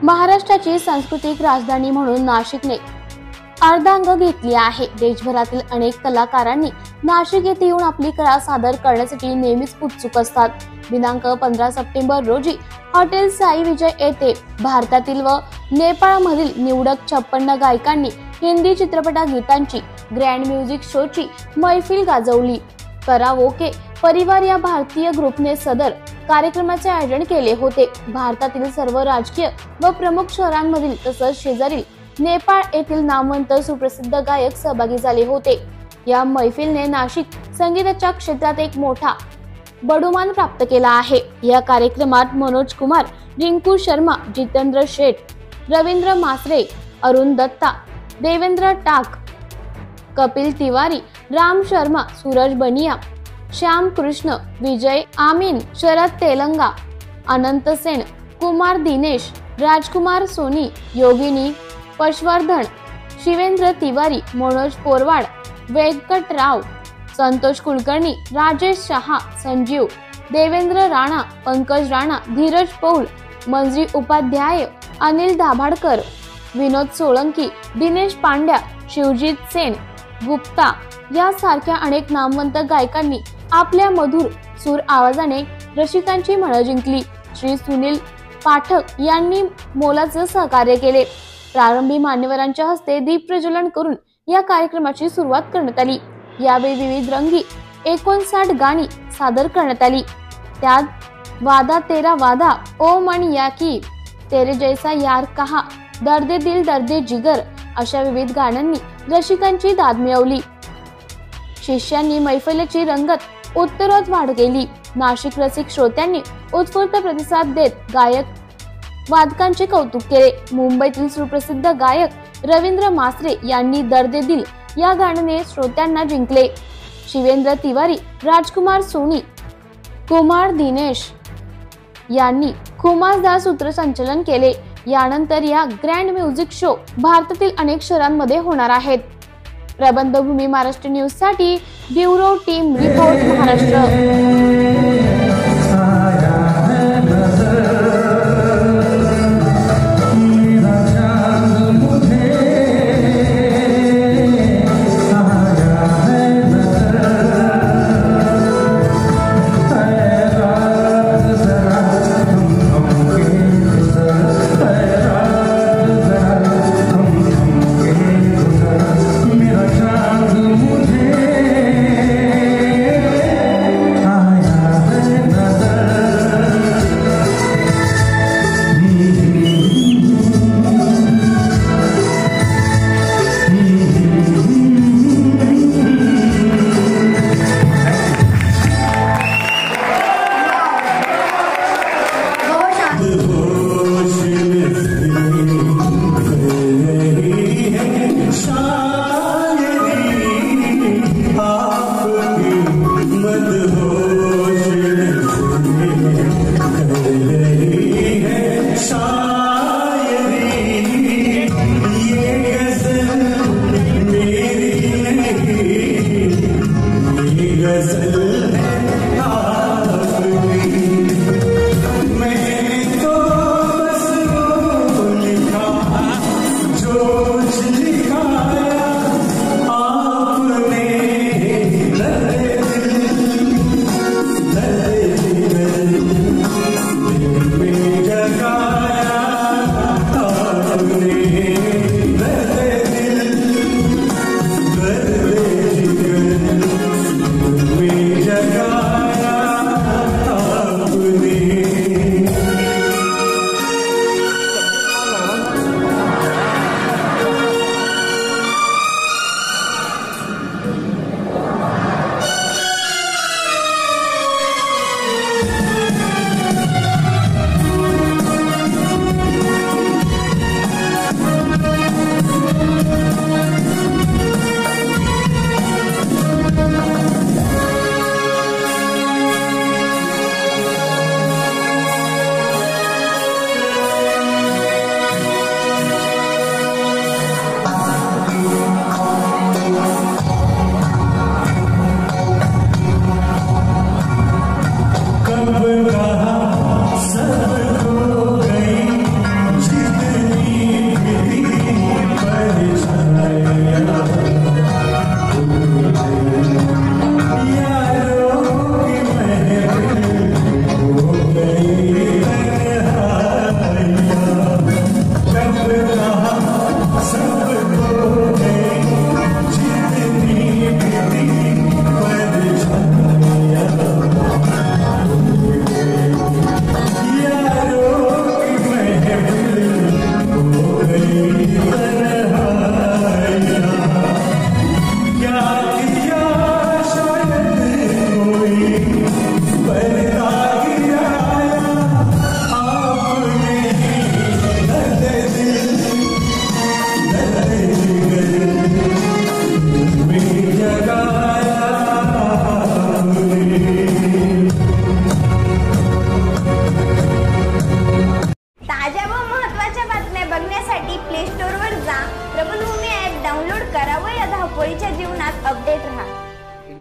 महाराष्ट्राची सांस्कृतिक राजधानी म्हणून नाशिकने अर्धांग घेतली आहे। देशभरातील अनेक कलाकारांनी नाशिक येथे येऊन आपली कला सादर करण्यासाठी नेहमीच उत्सुक असतात। दिनांक 15 सप्टेंबर रोजी हॉटेल साई विजय येथे भारतातील व नेपाळमधील निवडक 56 गायकांनी हिंदी चित्रपट गीतांची ग्रँड म्युझिक शोची मैफिल गाजवली। कराओके परिवार या भारतीय ग्रुपने सदर कार्यक्रमाचे आयोजन केले होते। भारतातील सर्व राजकीय व प्रमुख शहरांमधील तसंच शेजारील नेपाळ येथील नामवंत सुप्रसिद्ध गायक सहभागी झाले होते। या मैफिलने नाशिक संगीताच्या क्षेत्रात एक मोठा बडुमान प्राप्त केला आहे। या कार्यक्रमात मनोज कुमार, रिंकू शर्मा, जितेंद्र शेठ, रवींद्र मासरे, अरुण दत्ता, देवेंद्र टाक, कपिल तिवारी, राम शर्मा, सूरज बनिया, श्याम कृष्ण, विजय आमीन, शरद तेलंगा, अनंत सेन, कुमार दिनेश, राजकुमार सोनी, योगिनी पशवर्धन, शिवेंद्र तिवारी, मनोज पोरवाड, वेंकटराव, संतोष कुलकर्णी, राजेश शहा, संजीव, देवेंद्र राणा, पंकज राणा, धीरज पौल, मंजरी उपाध्याय, अनिल दाभाडकर, विनोद सोळंकी, दिनेश पांड्या, शिवजीत सेन गुप्ता यासारख्या अनेक नामवंत गायकांनी आपल्या मधुर सूर आवाजाने रसिकांची मन जिंकली। श्री सुनील पाठक यांनी मोलाचं सहकार्य केले। प्रारंभी मान्यवरांच्या हस्ते दीप प्रज्वलन करून या कार्यक्रमाची सुरुवात करण्यात आली। यावेळी विविध रंगी 59 गाणी सादर करण्यात आली। त्यात वादा तेरा वादा, ओ मन या की, तेरे जैसा यार कहा, दर्दे दिल दर्दे जिगर अशा विविध गाण्यांनी रसिकांची दाद मिळवली। शिष्यांनी मैफिलीची रंगत उत्तरोत्तर वाढ केली। नाशिक रसिक श्रोत्यांनी उत्स्फूर्त प्रतिसाद देत गायक वादकांचे कौतुक केले। मुंबईतील सुप्रसिद्ध गायक रवींद्र मासरे यांनी दर्दे दिल या गाण्याने श्रोत्यांना जिंकले। शिवेंद्र तिवारी, राजकुमार सोनी, कुमार दिनेश यांनी खुमासदार सूत्रसंचालन केले। यानंतर या ग्रँड म्युझिक शो भारतातील अनेक शहरांमध्ये होणार आहेत। प्रबंधभूमी महाराष्ट्र न्यूज साठी ब्युरो टीम रिपोर्ट महाराष्ट्र। करण्यासाठी प्ले स्टोअरवर जा, प्रबलभूमी ॲप डाउनलोड करा व या धावपळीच्या जीवनात अपडेट राहा.